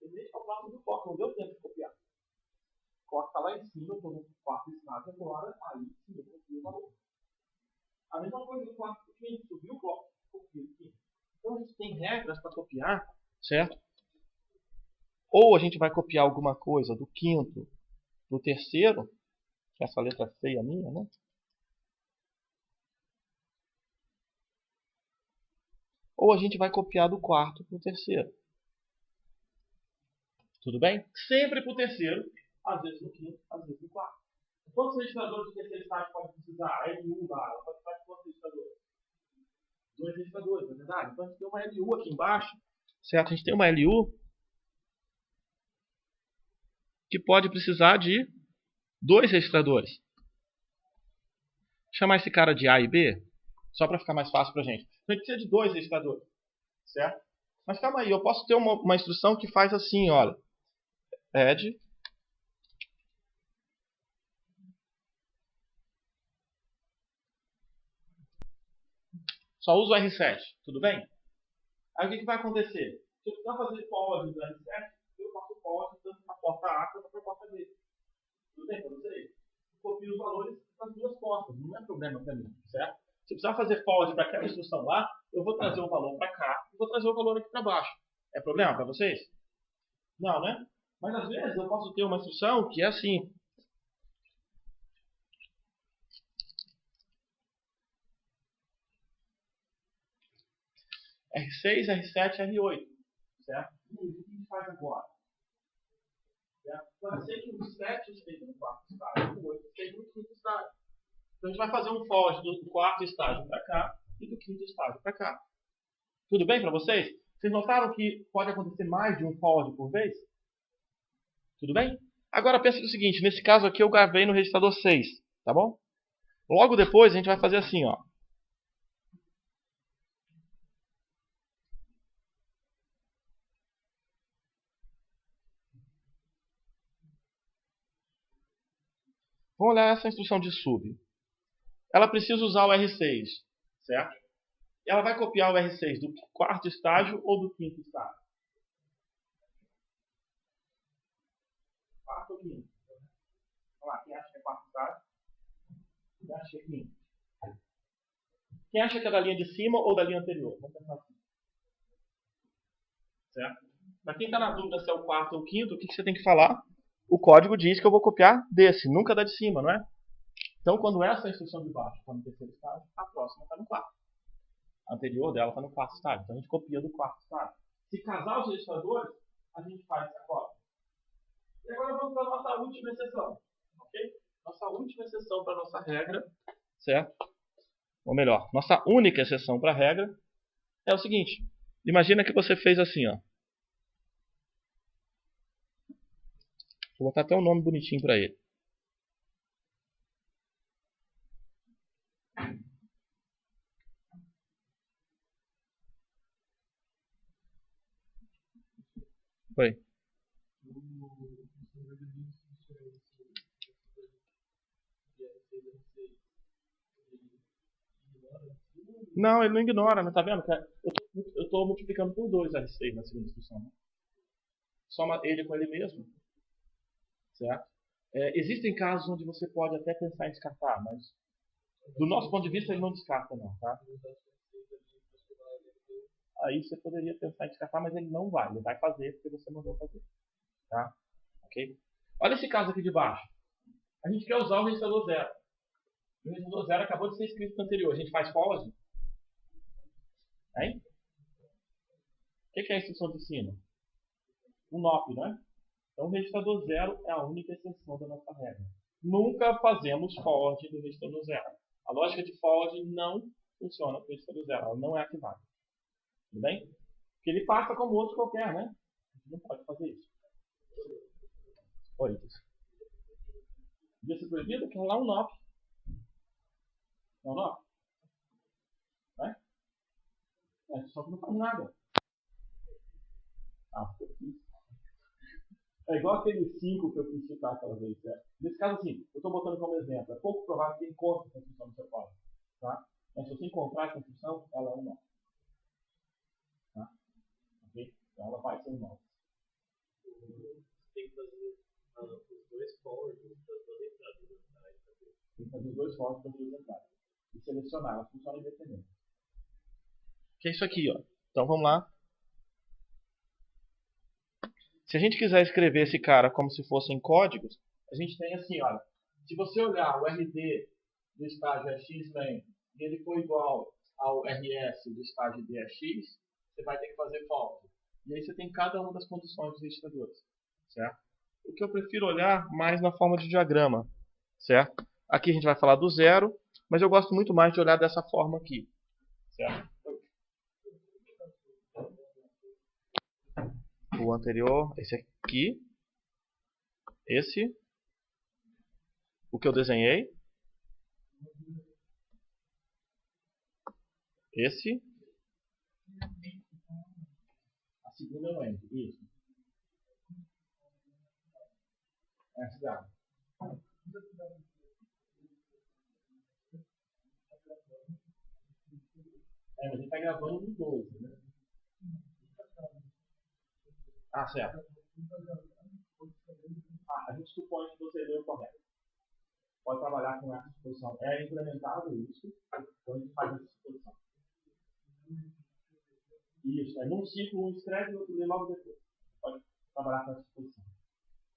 Ele nem calcular subiu o clock, não deu tempo de copiar. O clock está lá em cima, eu estou no quarto estágio agora, aí sim eu copio o valor. A mesma coisa do quarto do quinto, subiu o clock, copio o quinto. Então a gente tem regras para copiar, certo? Ou a gente vai copiar alguma coisa do quinto, do terceiro, que é essa letra feia minha, né? Ou a gente vai copiar do quarto para o terceiro. Tudo bem? Sempre para o terceiro, às vezes no quinto, às vezes no quarto. Quantos registradores de terceiro estágio pode precisar? A LU lá, ela pode precisar de quantos registradores? 2 registradores, não é verdade? Então a gente tem uma LU aqui embaixo, certo? A gente tem uma LU que pode precisar de 2 registradores. Vou chamar esse cara de A e B, só para ficar mais fácil para a gente. Então a gente precisa de 2 registradores, certo? Mas calma aí, eu posso ter uma instrução que faz assim, olha. Add só uso o R7, tudo bem? Aí o que vai acontecer? Se eu precisar fazer forward do R7, eu faço forward tanto para a porta A quanto para a porta B. Tudo bem para vocês? Eu copio os valores das duas portas, não é problema para mim, certo? Se eu precisar fazer forward para aquela instrução lá, eu vou trazer o valor para cá e vou trazer o valor aqui para baixo. É problema para vocês? Não, né? Mas às vezes eu posso ter uma instrução que é assim. R6, R7, R8. Certo? E aí, o que a gente faz agora? Certo? Pode ser que o 7 esteja no quarto estágio, o 8 esteja no quinto estágio. Então a gente vai fazer um forward do quarto estágio para cá e do quinto estágio para cá. Tudo bem para vocês? Vocês notaram que pode acontecer mais de um forward por vez? Tudo bem? Agora pense no seguinte, nesse caso aqui eu gravei no registrador 6, tá bom? Logo depois a gente vai fazer assim, ó. Vamos olhar essa instrução de sub. Ela precisa usar o R6, certo? E ela vai copiar o R6 do quarto estágio ou do quinto estágio? Quarto ou quinto? Vamos lá, quem acha que é quarto estágio? Quem acha que é quinto? Quem acha que é da linha de cima ou da linha anterior? Vamos pensar assim. Certo? Para quem está na dúvida se é o quarto ou o quinto, o que você tem que falar? O código diz que eu vou copiar desse, nunca da de cima, não é? Então, quando essa instrução de baixo está no terceiro estágio, a próxima está no quarto. A anterior dela está no quarto estágio. Então, a gente copia do quarto estágio. Se casar os registradores, a gente faz essa cópia. E agora vamos para a nossa última exceção. Ok? Nossa última exceção para a nossa regra, certo? Ou melhor, nossa única exceção para a regra é o seguinte. Imagina que você fez assim, ó. Vou botar até um nome bonitinho para ele. Foi. Não, ele não ignora, né? Tá vendo? Eu estou multiplicando por 2 R6 na segunda instrução. Né? Soma ele com ele mesmo. Certo? Existem casos onde você pode até pensar em descartar, mas do nosso ponto de vista ele não descarta não, tá? Aí você poderia pensar em descartar, mas ele não vai. Ele vai fazer porque você mandou fazer. Tá? Ok? Olha esse caso aqui de baixo. A gente quer usar o registrador 0. O registrador 0 acabou de ser escrito no anterior. A gente faz forward? Hein? O que é a instrução de cima? Um NOP, não é? Então o registrador 0 é a única exceção da nossa regra. Nunca fazemos forward do registrador 0. A lógica de forward não funciona com o registrador 0. Ela não é ativada. Tudo bem? Porque ele passa como outro qualquer, né? A gente não pode fazer isso. Oi. Devia ser proibido? Que é lá um NOP. Não, NOP. Né? Só que não faz nada. É igual aquele 5 que eu quis citar aquela vez. Certo? Nesse caso, assim, eu estou botando como exemplo. É pouco provável que encontre essa instrução no seu código. Tá? Mas se você encontrar essa instrução, ela é um NOP. Tá? Okay? Então ela vai ser um NOP. Tem que fazer os dois forwards das duas entradas. Tem que fazer os dois forwards das duas entradas. E selecionar. Ela funciona independente. Que é isso aqui, ó. Então vamos lá. Se a gente quiser escrever esse cara como se fossem códigos, a gente tem assim, olha. Se você olhar o RD do estágio xlen e ele for igual ao RS do estágio DX, você vai ter que fazer forward. E aí você tem cada uma das condições dos registradores, certo? O que eu prefiro olhar mais na forma de diagrama, certo? Aqui a gente vai falar do zero, mas eu gosto muito mais de olhar dessa forma aqui, certo? O anterior, esse aqui, esse, o que eu desenhei, esse, a segunda é o end, isso. Essa mas a gente está gravando no 12, né? Ah, certo. A gente supõe que você leu correto. Pode trabalhar com essa suposição. É implementado isso, então a gente faz essa suposição. Isso, num ciclo, um escreve e outro lê logo depois. Pode trabalhar com essa suposição.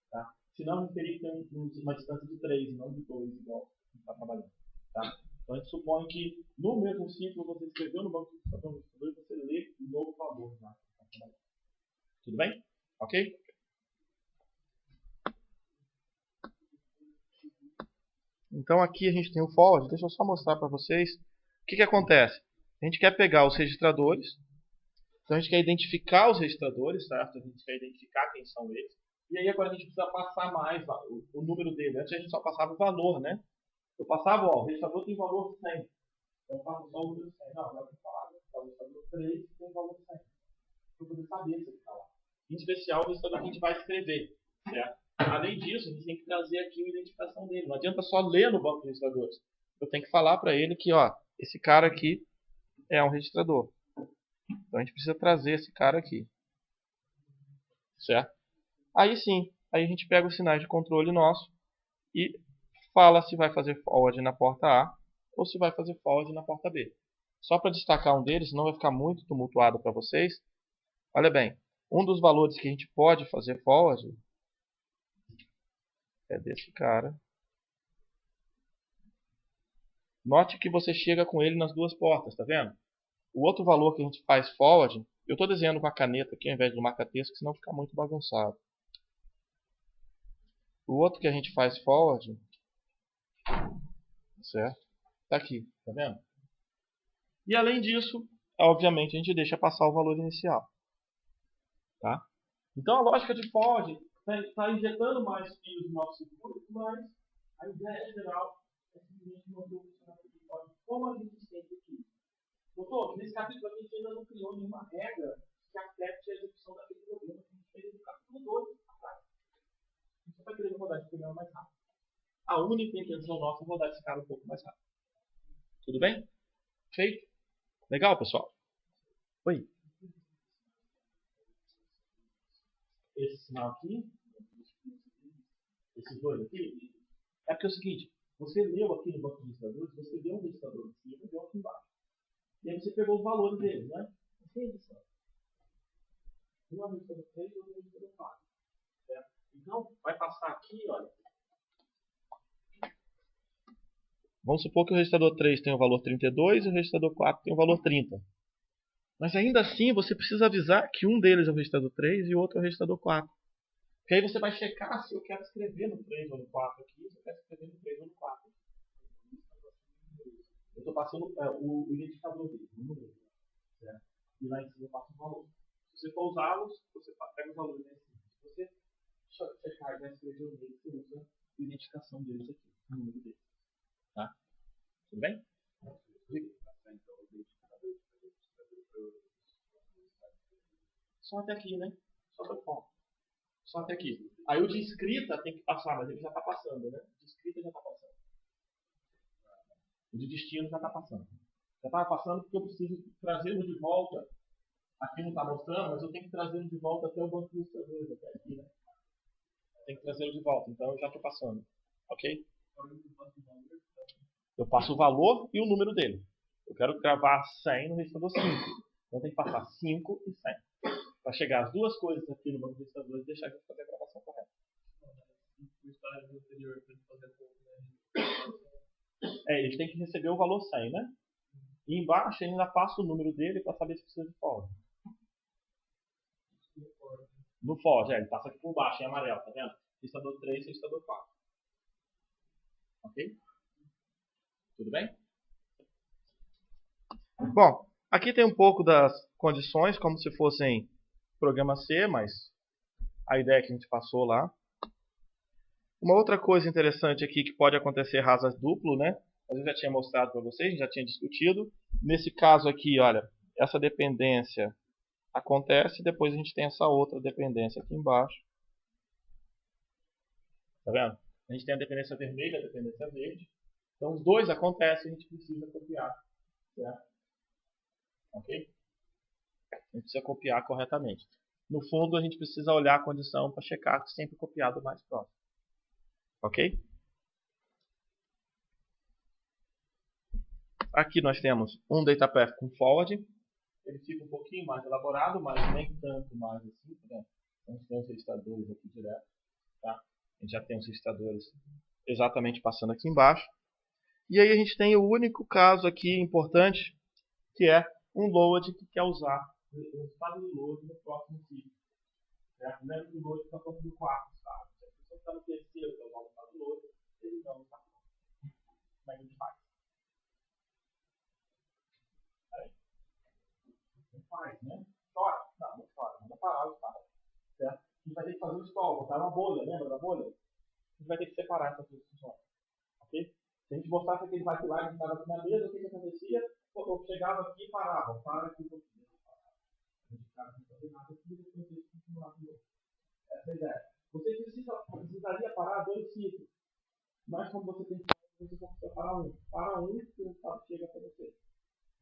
Tá? Senão a gente teria que ter uma distância de 3 e não de 2, igual a gente está trabalhando. Tá? Então a gente supõe que no mesmo ciclo você escreveu no banco de registrador e você lê o novo valor lá. Tudo bem? Ok? Então aqui a gente tem o forward. Deixa eu só mostrar para vocês o que acontece. A gente quer pegar os registradores. Então a gente quer identificar os registradores, certo? A gente quer identificar quem são eles. E aí agora a gente precisa passar mais o número dele. Antes a gente só passava o valor, né? Eu passava, ó, o registrador tem valor 100. Então eu passo só o número 100. Não, agora eu falar, o registrador 3 tem valor 100. Para eu poder saber se ele está lá. Em especial o registrador que a gente vai escrever, certo? Além disso, a gente tem que trazer aqui a identificação dele. Não adianta só ler no banco de registradores. Eu tenho que falar para ele que, ó, esse cara aqui é um registrador. Então a gente precisa trazer esse cara aqui. Certo? Aí sim, aí a gente pega os sinais de controle nosso e fala se vai fazer forward na porta A ou se vai fazer forward na porta B. Só para destacar um deles, senão vai ficar muito tumultuado para vocês. Olha bem, um dos valores que a gente pode fazer forward é desse cara. Note que você chega com ele nas duas portas, tá vendo? O outro valor que a gente faz forward, eu estou desenhando com a caneta aqui ao invés do marca-texto, senão fica muito bagunçado. O outro que a gente faz forward, certo? Tá aqui, tá vendo? E além disso, obviamente a gente deixa passar o valor inicial, tá? Então a lógica de forward está injetando mais fios no nosso circuito, mas a ideia geral é simplesmente manter o funcionamento de forward como a gente sempre quis. Doutor, nesse capítulo aqui a gente ainda não criou nenhuma regra que afete a execução daquele programa que a gente fez no capítulo 2 atrás. A gente só vai querer rodar esse programa mais rápido. A única intenção nossa é rodar esse cara um pouco mais rápido. Tudo bem? Feito? Legal, pessoal? Oi. Esse sinal aqui, esses dois aqui, é porque é o seguinte, você leu aqui no banco de registradores, você deu um registrador em cima e deu aqui embaixo. E aí você pegou os valores deles, né? Assim é isso. Um é o registrador 3 e outro é o registrador 4. Certo? Então, vai passar aqui, olha. Vamos supor que o registrador 3 tem o valor 32 e o registrador 4 tem o valor 30. Mas ainda assim, você precisa avisar que um deles é o registrador 3 e o outro é o registrador 4. Porque aí você vai checar se eu quero escrever no 3 ou no 4 aqui, se eu quero escrever no 3 ou no 4. Eu estou passando o identificador dele, o número. Certo? E lá em cima eu passo o valor. Se você for usá-los, você pega os valores lá em cima. Se você checar e vai escrever o dele, você usa a identificação deles aqui, o número deles. Tá? Tudo bem? Só até aqui, né? Só até o ponto. Só até aqui. Aí o de escrita tem que passar, mas ele já está passando, né? O de escrita já está passando. O de destino já está passando. Já estava passando porque eu preciso trazê-lo de volta. Aqui não está mostrando, mas eu tenho que trazê-lo de volta até o banco de registradores, até aqui, né? Tem que trazê-lo de volta, então eu já estou passando. Ok? Eu passo o valor e o número dele. Eu quero gravar 100 no registrador 5. Então tem que passar 5 e 100. Para chegar as duas coisas aqui no banco de registradores e deixar de fazer a gravação correta. Eles têm que receber o valor 100, né? E embaixo ele ainda passa o número dele para saber se precisa de forward. No forward, ele passa aqui por baixo, em amarelo, tá vendo? Registrador 3 e registrador 4. Ok? Tudo bem? Bom, aqui tem um pouco das condições, como se fossem programa C, mas a ideia que a gente passou lá. Uma outra coisa interessante aqui que pode acontecer rasas duplo, né? Eu já tinha mostrado para vocês, já tinha discutido. Nesse caso aqui, olha, essa dependência acontece e depois a gente tem essa outra dependência aqui embaixo. Tá vendo? A gente tem a dependência vermelha e a dependência verde. Então os dois acontecem e a gente precisa copiar. Certo? Ok? A gente precisa copiar corretamente. No fundo, a gente precisa olhar a condição para checar que sempre copiado o mais próximo. Ok? Aqui nós temos um data path com forward. Ele fica um pouquinho mais elaborado, mas nem tanto mais assim. Né? Então, a gente tem os registradores aqui direto. Tá? A gente já tem os registradores exatamente passando aqui embaixo. E aí a gente tem o único caso aqui importante, que é um load que quer usar o resultado do load no próximo ciclo. Certo? Lembra que o load está falando do quarto estado. Se a pessoa está no terceiro, que é o resultado do load, ele não está pronto. Como é que a gente faz? Não faz, né? Chora. Não chora. Manda parar o estado. Certo? A gente vai ter que fazer um stall, botar uma bolha, lembra da bolha? A gente vai ter que separar essas duas funções. Ok? Se a gente mostrasse aquele pipeline que estava aqui na mesa, o que acontecia? Eu chegava aqui e parava. Para aqui um pouquinho. A gente ficava sem fazer nada aqui e depois a gente continuava de novo. Essa é a ideia. Você precisaria parar 2 ciclos. Mas como você tem que você só precisa parar um. Para um e o resultado chega para você.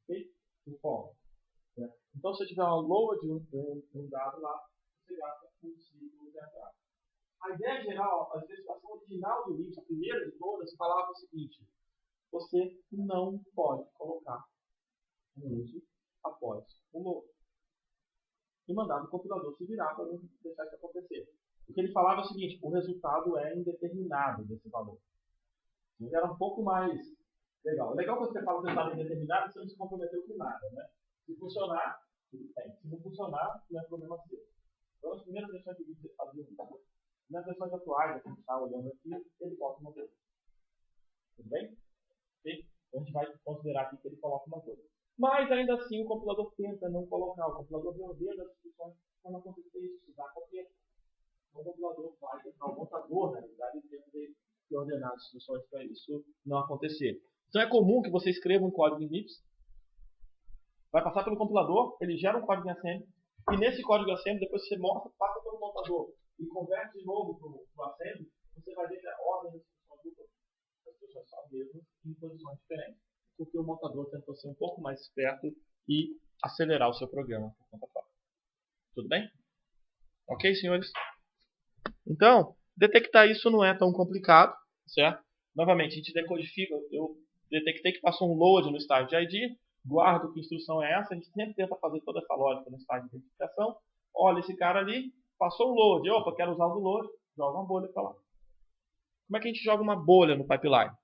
Ok? Por forma. Então, se eu tiver uma load de um dado lá, você gasta um ciclo de atraso. A ideia geral, a especificação original do livro, a primeira de todas, falava o seguinte: você não pode colocar um uso após o load. E mandar o compilador se virar para não deixar isso acontecer. O que ele falava é o seguinte: o resultado é indeterminado desse valor. Então, era um pouco mais legal. É legal quando você fala que o resultado é indeterminado, você não se comprometeu com nada, né? Se funcionar, tudo bem. Se não funcionar, não é problema seu. Então, as primeiras versões que você fazia, nas versões atuais, que a gente está olhando aqui, ele bota uma coisa. Tudo bem? Okay? Então, a gente vai considerar aqui que ele coloca uma coisa. Mas, ainda assim, o compilador tenta não colocar. O compilador reordena as instruções para não acontecer isso, se dá qualquer. Então, o compilador vai tentar o montador, na realidade, ele tenta ordenar as instruções para isso não acontecer. Então, é comum que você escreva um código em MIPS, vai passar pelo compilador, ele gera um código em assembly, e nesse código assembly, depois você mostra, passa pelo montador e converte de novo para o assembly, você vai ver que a ordem das instruções duplas. As instruções são as mesmas em posições diferentes. Porque o montador tentou ser um pouco mais esperto e acelerar o seu programa por conta própria. Tudo bem? Ok, senhores? Então, detectar isso não é tão complicado, certo? Novamente, a gente decodifica, eu detectei que passou um load no estágio de ID, guardo que instrução é essa, a gente sempre tenta fazer toda essa lógica no estágio de identificação, olha esse cara ali, passou um load, opa, quero usar o do load, joga uma bolha para lá. Como é que a gente joga uma bolha no pipeline?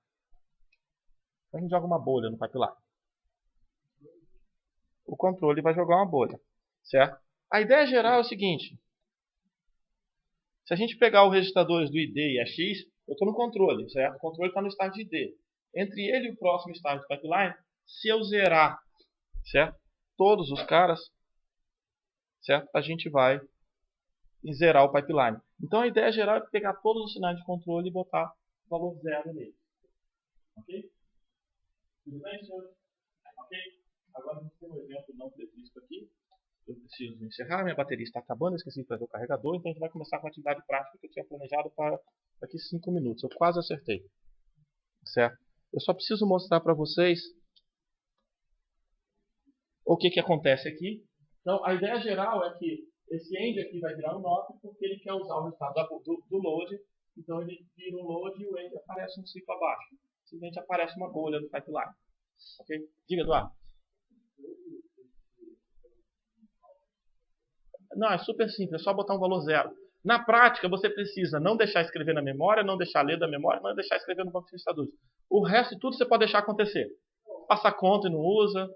A gente joga uma bolha no pipeline. O controle vai jogar uma bolha, certo? A ideia geral é o seguinte: se a gente pegar os registradores do ID e a X, eu estou no controle, certo? O controle está no estágio de ID. Entre ele e o próximo estágio do pipeline, se eu zerar, certo? Todos os caras, certo? A gente vai zerar o pipeline. Então a ideia geral é pegar todos os sinais de controle e botar valor zero nele. Ok? Tudo bem, senhor? Ok? Agora a gente tem um exemplo não previsto aqui. Eu preciso encerrar, minha bateria está acabando, eu esqueci de trazer o carregador, então a gente vai começar com a atividade prática que eu tinha planejado para daqui 5 minutos. Eu quase acertei. Certo? Eu só preciso mostrar para vocês o que acontece aqui. Então, a ideia geral é que esse end aqui vai virar um not porque ele quer usar o resultado do load. Então, ele vira um load e o end aparece um ciclo abaixo. Simplesmente aparece uma bolha do pipeline. Ok? Diga, Eduardo. Não, é super simples, é só botar um valor zero. Na prática, você precisa não deixar escrever na memória, não deixar ler da memória, não deixar escrever no banco de registradores. O resto de tudo você pode deixar acontecer. Passa conta e não usa,